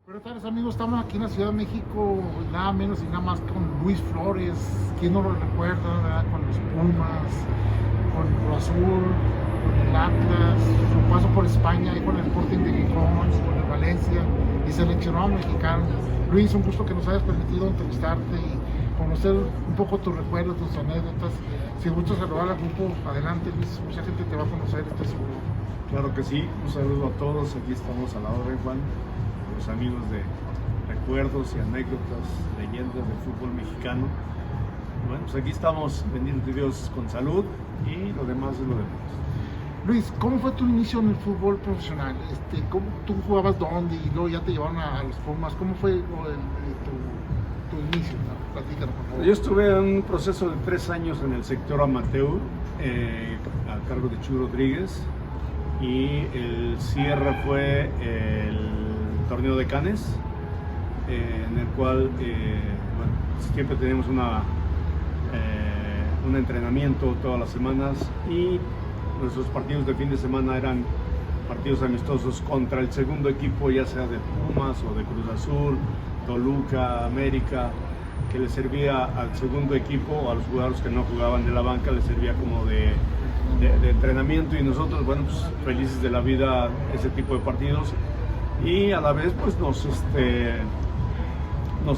Buenas tardes amigos, estamos aquí en la Ciudad de México, nada menos y nada más con Luis Flores, quien no lo recuerda, ¿verdad? Con los Pumas, con el Cruz Azul, con el Atlas, su paso por España y con el Sporting de Gijón, con el Valencia y seleccionado mexicano. Luis, un gusto que nos hayas permitido entrevistarte y conocer un poco tus recuerdos, tus anécdotas. Si gustas saludar al grupo, adelante Luis, mucha gente te va a conocer, estoy seguro. Claro que sí, un saludo a todos, aquí estamos a la orden, Juan, los amigos de recuerdos y anécdotas, leyendas del fútbol mexicano. Bueno, pues aquí estamos, bendito Dios, con salud y lo demás es lo demás. Luis, ¿cómo fue tu inicio en el fútbol profesional? ¿Tú jugabas dónde y luego ya te llevaron a los Pumas? ¿Cómo fue tu inicio? ¿No? Platícanos, por favor. Yo estuve en un proceso de 3 años en el sector amateur, a cargo de Chuy Rodríguez, y el cierre fue el torneo de Canes, en el cual bueno, siempre tenemos un entrenamiento todas las semanas y nuestros partidos de fin de semana eran partidos amistosos contra el segundo equipo, ya sea de Pumas o de Cruz Azul, Toluca, América, que le servía al segundo equipo o a los jugadores que no jugaban de la banca, les servía como de entrenamiento, y nosotros, bueno, pues felices de la vida ese tipo de partidos, y a la vez pues nos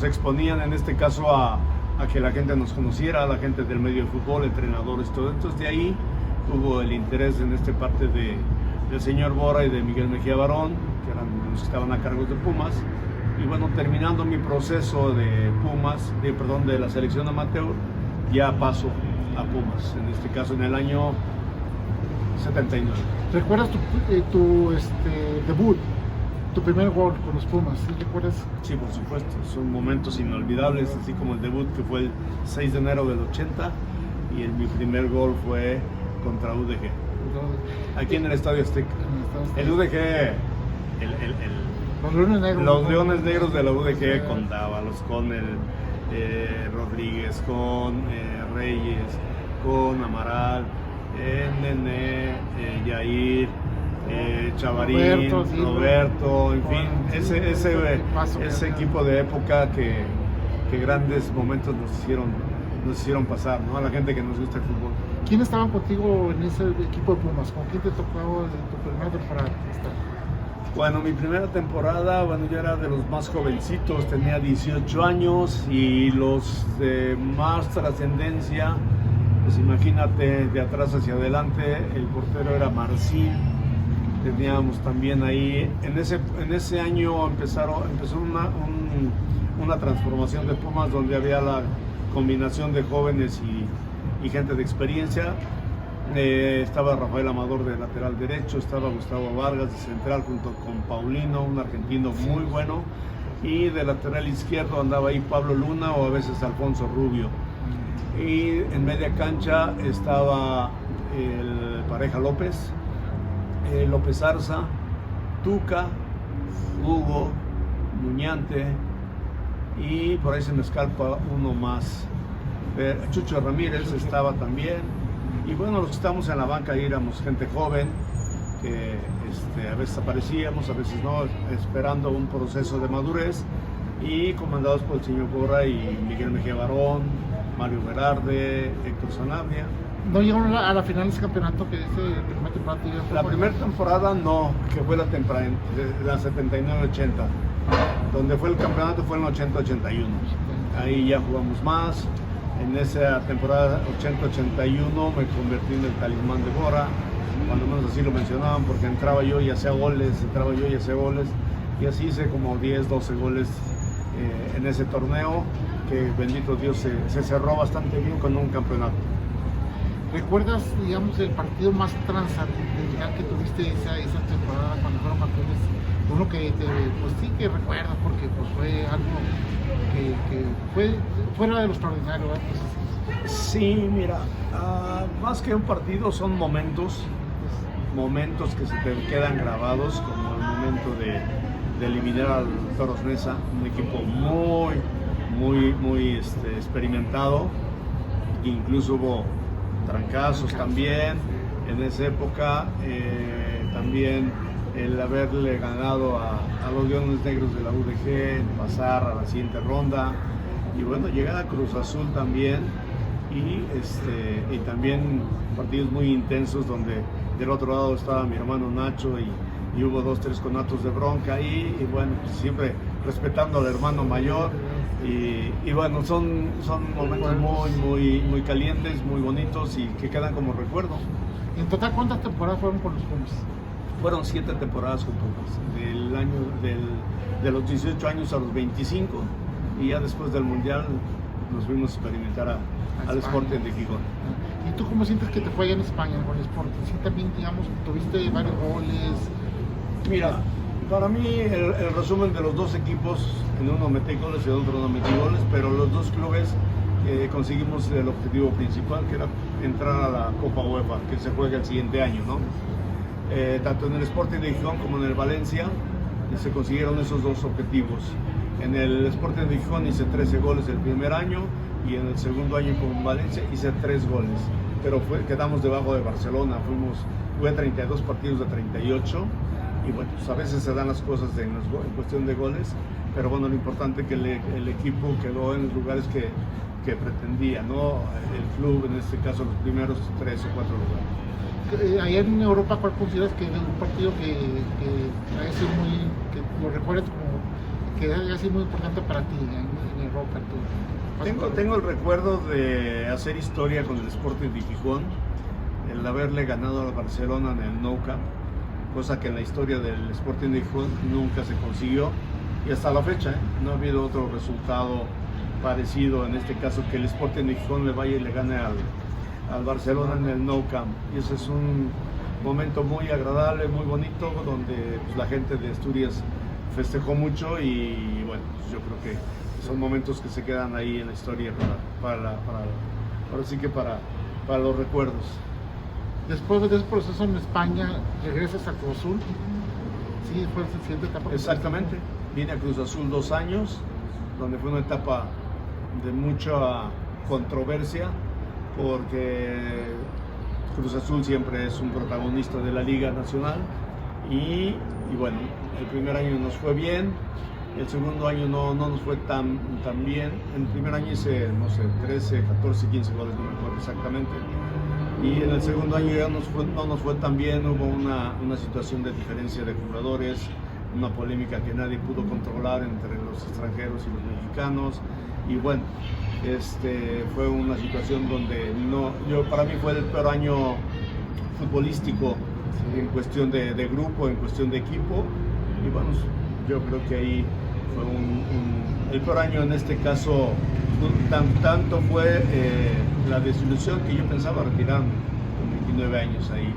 exponían en este caso a que la gente nos conociera, a la gente del medio del fútbol, entrenadores, todo. Entonces de ahí hubo el interés en esta parte del señor Bora y de Miguel Mejía Barón, que eran los que estaban a cargo de Pumas. Y bueno, terminando mi proceso de Pumas, de la selección amateur, ya paso a Pumas, en este caso en el año 79. ¿Recuerdas tu debut, tu primer gol con los Pumas? ¿Sí recuerdas? Sí, por supuesto, son momentos inolvidables, así como el debut que fue el 6 de enero del 80 y mi primer gol fue contra UDG, aquí en el Estadio Azteca. El UDG, los Leones Negros de la UDG, con Dávalos, con el Rodríguez, con Reyes, con Amaral, Nene, Yair, Chavarín, Roberto, en fin, ese equipo de época que grandes momentos nos hicieron pasar, ¿no? A la gente que nos gusta el fútbol. ¿Quién estaban contigo en ese equipo de Pumas? ¿Con quién te tocó en tu primera temporada? Bueno, mi primera temporada, bueno, yo era de los más jovencitos, tenía 18 años, y los de más trascendencia, pues imagínate, de atrás hacia adelante, el portero era Marcín. Teníamos también ahí, en ese año empezó una transformación de Pumas, donde había la combinación de jóvenes y gente de experiencia. Estaba Rafael Amador de lateral derecho, estaba Gustavo Vargas de central junto con Paulino, un argentino muy bueno, y de lateral izquierdo andaba ahí Pablo Luna o a veces Alfonso Rubio. Y en media cancha estaba el Pareja López, López Arza, Tuca, Hugo, Muñante, y por ahí se me escapa uno más. Chucho Ramírez estaba también. Y bueno, los que estamos en la banca éramos gente joven, que a veces aparecíamos, a veces no, esperando un proceso de madurez, y comandados por el señor Bora y Miguel Mejía Barón, Mario Berarde, Héctor Sanabria. ¿No llegaron a la final de ese campeonato que dice primera temporada? La primera temporada no, que fue la 79-80. Donde fue el campeonato fue en el 80-81. Ahí ya jugamos más. En esa temporada 80-81 me convertí en el talismán de Bora, cuando menos así lo mencionaban, porque entraba yo y hacía goles, y así hice como 10-12 goles en ese torneo, que bendito Dios se cerró bastante bien con un campeonato. ¿Recuerdas, digamos, el partido más trascendental que tuviste esa temporada cuando fueron campeones? Uno que pues sí que recuerdas, porque pues fue algo que fue fuera de lo extraordinario, ¿verdad? Pues, sí, mira, más que un partido son momentos que se te quedan grabados, como el momento de eliminar al Toros Neza, un equipo muy experimentado, incluso hubo trancazos también en esa época, también el haberle ganado a los Leones Negros de la UDG, pasar a la siguiente ronda y bueno, llegar a Cruz Azul también y también partidos muy intensos donde del otro lado estaba mi hermano Nacho y hubo 2-3 conatos de bronca ahí y bueno, pues siempre respetando al hermano mayor y bueno, son momentos muy calientes, muy bonitos y que quedan como recuerdo. ¿En total cuántas temporadas fueron con los Pumas? Fueron 7 temporadas con Pumas, de los 18 años a los 25 y ya después del Mundial nos fuimos a experimentar al Sporting de Gijón. ¿Y tú cómo sientes que te fue allá en España con el Sporting? Sí, también, digamos, tuviste varios goles. Mira, para mí el resumen de los dos equipos, en uno metí goles y en otro no metí goles, pero los dos clubes conseguimos el objetivo principal, que era entrar a la Copa UEFA, que se juega el siguiente año, ¿no? Tanto en el Sporting de Gijón como en el Valencia se consiguieron esos dos objetivos. En el Sporting de Gijón hice 13 goles el primer año y en el segundo año con Valencia hice 3 goles, pero quedamos debajo de Barcelona, jugué 32 partidos de 38 y bueno, pues a veces se dan las cosas en cuestión de goles, pero bueno, lo importante es que el equipo quedó en los lugares que pretendía, ¿no? El club, en este caso, los primeros 3 o 4 lugares. Allá en Europa, ¿cuál consideras que es un partido que haya sido que lo recuerdes como que haya sido muy importante para ti en Europa? Tengo el recuerdo de hacer historia con el Sporting de Gijón, el haberle ganado al Barcelona en el Nou Camp, cosa que en la historia del Sporting de Gijón nunca se consiguió y hasta la fecha no ha habido otro resultado parecido, en este caso que el Sporting de Gijón le vaya y le gane al Barcelona en el Nou Camp, y ese es un momento muy agradable, muy bonito, donde pues, la gente de Asturias festejó mucho y bueno, pues, yo creo que son momentos que se quedan ahí en la historia ahora sí que para los recuerdos. Después de ese proceso en España, regresas a Cruz Azul. Sí, fue la siguiente etapa. Exactamente, vine a Cruz Azul 2 años, donde fue una etapa de mucha controversia, porque Cruz Azul siempre es un protagonista de la Liga Nacional y bueno, el primer año nos fue bien, el segundo año no nos fue tan bien. En el primer año hice, no sé, 13, 14, 15 goles, no me acuerdo exactamente, y en el segundo año ya no nos fue tan bien, hubo una situación de diferencia de jugadores, una polémica que nadie pudo controlar entre los extranjeros y los mexicanos, y bueno, fue una situación donde para mí fue el peor año futbolístico en cuestión de grupo, en cuestión de equipo, y bueno, yo creo que ahí fue el peor año en este caso. Tanto fue la desilusión que yo pensaba retirarme con 29 años ahí,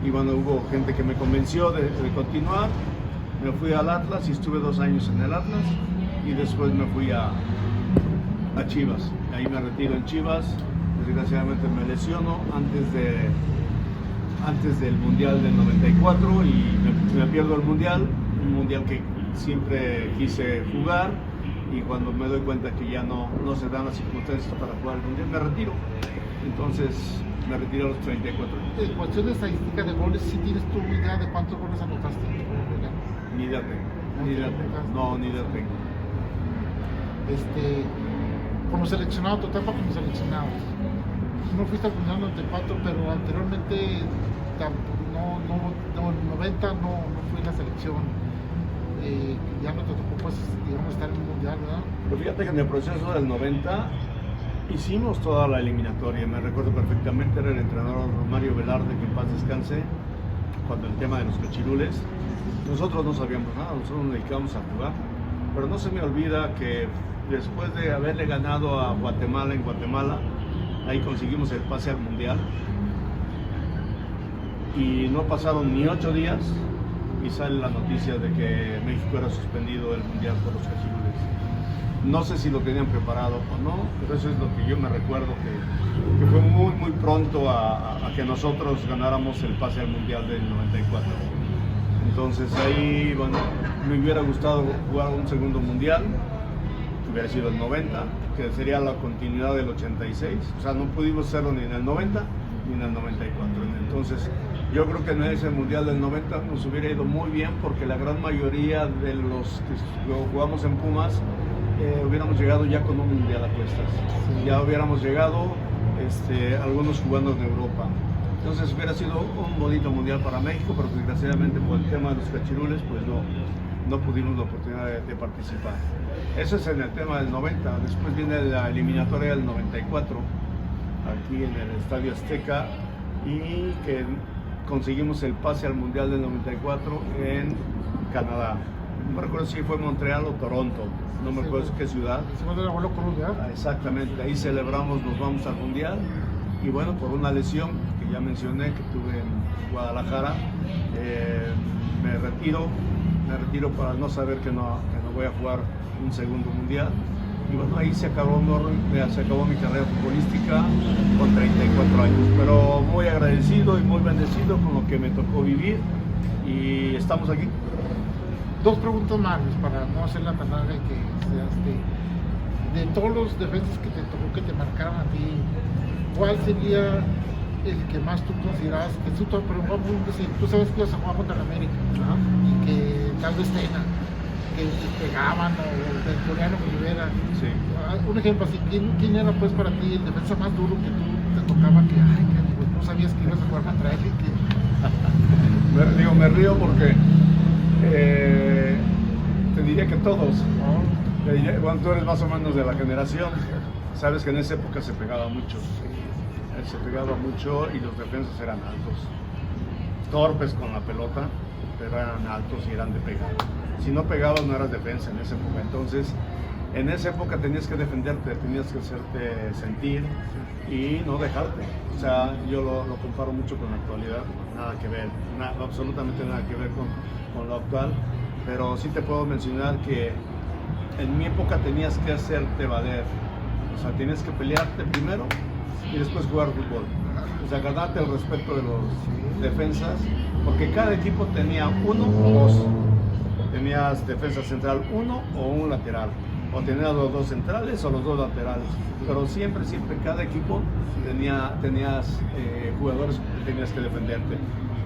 y bueno, hubo gente que me convenció de continuar. Me fui al Atlas y estuve 2 años en el Atlas y después me fui a Chivas. Ahí me retiro en Chivas, desgraciadamente me lesiono antes del Mundial del 94 y me pierdo el Mundial, un Mundial que siempre quise jugar, y cuando me doy cuenta que ya no se dan las circunstancias para jugar el Mundial, me retiro. Entonces me retiro a los 34 años. En cuestión de estadística de goles, ¿sí tienes tu idea de cuántos goles anotaste? Ni idea tengo. No, ni idea tengo. Como seleccionado, tu etapa como seleccionado. No fuiste al Mundial 94, pero anteriormente no, en 90 no fui en la selección. Ya no te tocó, pues, digamos, estar en el Mundial, ¿verdad? Pero fíjate que en el proceso del 90 hicimos toda la eliminatoria. Me recuerdo perfectamente, era el entrenador Romario Velarde, que en paz descanse, cuando el tema de los cachirules. Nosotros no sabíamos nada, nosotros nos dedicábamos a jugar, pero no se me olvida que después de haberle ganado a Guatemala en Guatemala, ahí conseguimos el pase al Mundial, y no pasaron ni 8 días y sale la noticia de que México era suspendido del Mundial por los cachirules. No sé si lo tenían preparado o no, pero eso es lo que yo me recuerdo, que fue muy muy pronto a que nosotros ganáramos el pase al Mundial del 94. Entonces ahí, bueno, me hubiera gustado jugar un segundo Mundial, que hubiera sido el 90, que sería la continuidad del 86. O sea, no pudimos hacerlo ni en el 90 ni en el 94. Entonces Yo creo que en ese Mundial del 90 nos hubiera ido muy bien porque la gran mayoría de los que jugamos en Pumas hubiéramos llegado ya con un Mundial a cuestas. Sí. Ya hubiéramos llegado algunos jugando en Europa. Entonces hubiera sido un bonito Mundial para México, pero desgraciadamente por el tema de los cachirules pues no pudimos la oportunidad de participar. Eso es en el tema del 90. Después viene la eliminatoria del 94 aquí en el Estadio Azteca y que conseguimos el pase al Mundial del 94 en Canadá. No me recuerdo si fue Montreal o Toronto, no me acuerdo qué ciudad. Hicimos el abuelo Cruz, ¿verdad? Exactamente, ahí celebramos, nos vamos al Mundial y bueno, por una lesión que ya mencioné que tuve en Guadalajara, me retiro para no saber que no voy a jugar un segundo Mundial. Y bueno, ahí se acabó mi carrera futbolística con 34 años, pero muy agradecido y muy bendecido con lo que me tocó vivir y estamos aquí. Dos preguntas más, Luis, para no hacerla tan larga y que seas de todos los defensas que te tocó, que te marcaron a ti, ¿cuál sería el que más tú consideras que tú sabes que ibas a jugar contra América, ¿no? Y que tal vez que te pegaban o el coreano que hubiera? Sí. Un ejemplo así, ¿quién era pues para ti el defensa más duro que tú te tocaba que no sabías que ibas a jugar contra él y que... Me río porque te diría que todos. Bueno, tú eres más o menos de la generación, sabes que en esa época se pegaba mucho. Se pegaba mucho y los defensas eran altos, torpes con la pelota, pero eran altos y eran de pegar. Si no pegabas no eras defensa en esa época. Entonces, en esa época tenías que defenderte, tenías que hacerte sentir y no dejarte. O sea, yo lo comparo mucho con la actualidad, nada que ver, absolutamente nada que ver con lo actual, pero sí te puedo mencionar que en mi época tenías que hacerte valer, o sea, tenías que pelearte primero y después jugar fútbol. O sea, ganarte el respeto de los defensas, porque cada equipo tenía uno o dos. Tenías defensa central uno o un lateral, o tenías los dos centrales o los dos laterales, pero siempre cada equipo tenías jugadores que tenías que defenderte.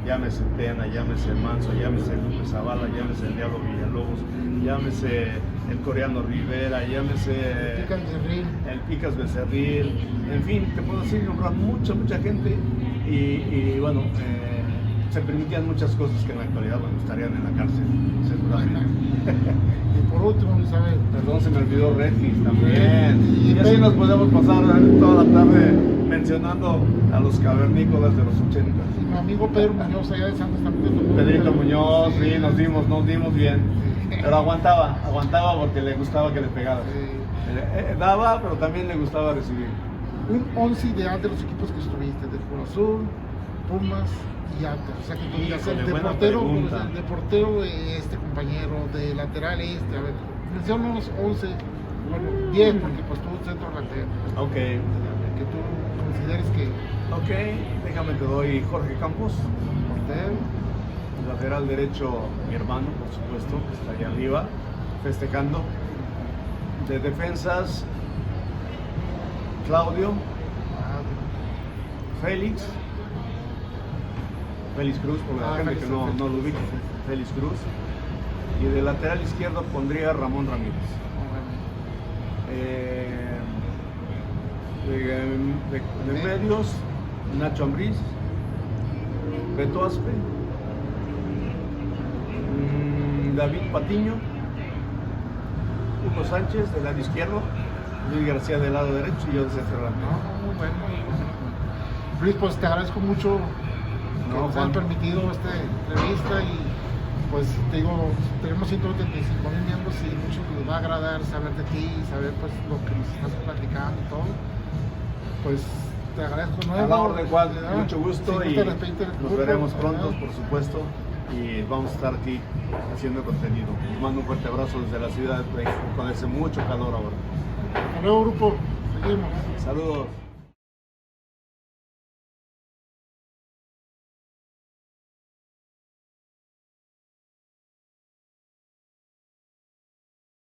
Llámese Tena, llámese Manso, llámese Lupe Zavala, llámese el Diablo Villalobos, llámese el coreano Rivera, llámese el Picas Becerril, en fin, te puedo decir, nombrar mucha gente y bueno, se permitían muchas cosas que en la actualidad estarían en la cárcel, seguramente. Y por último, Isabel. Perdón, se me olvidó Regis también. Y así nos podemos pasar toda la tarde mencionando a los cavernícolas de los 80. Y mi amigo Pedro Muñoz allá de Santos también. Pedrito Muñoz, sí, nos dimos bien. Pero aguantaba porque le gustaba que le pegara. Daba, pero también le gustaba recibir. Un 11 ideal de los equipos que estuviste, de Cruz Azul, Pumas y Atlas. O sea, que tú digas, de portero este compañero, de lateral este, a ver, menciona unos 11, bueno, 10, porque pues tú centro delantero. Ok. Que tú consideres que... Ok, déjame te doy Jorge Campos. Portero. Lateral derecho, mi hermano, por supuesto, que está allá arriba, festejando. De defensas, Claudio, Félix Cruz, por la gente que no lo ubica, Félix Cruz. Y de lateral izquierdo pondría Ramón Ramírez. De medios, Nacho Ambriz, Beto Aspe, David Patiño, Hugo Sánchez del lado izquierdo, Luis García del lado derecho y yo de centro delantero. Muy bueno. Luis, pues te agradezco mucho que nos han permitido esta entrevista y pues te digo, tenemos 185,000 miembros y mucho les va a agradar saber de ti y saber pues lo que nos estás platicando y todo. Pues te agradezco de nuevo. A la orden, Juan, mucho gusto y nos veremos pronto, por supuesto, y vamos a estar aquí haciendo contenido. Les mando un fuerte abrazo desde la ciudad de México, con ese mucho calor ahora. Hasta luego, grupo. Seguimos. Saludos.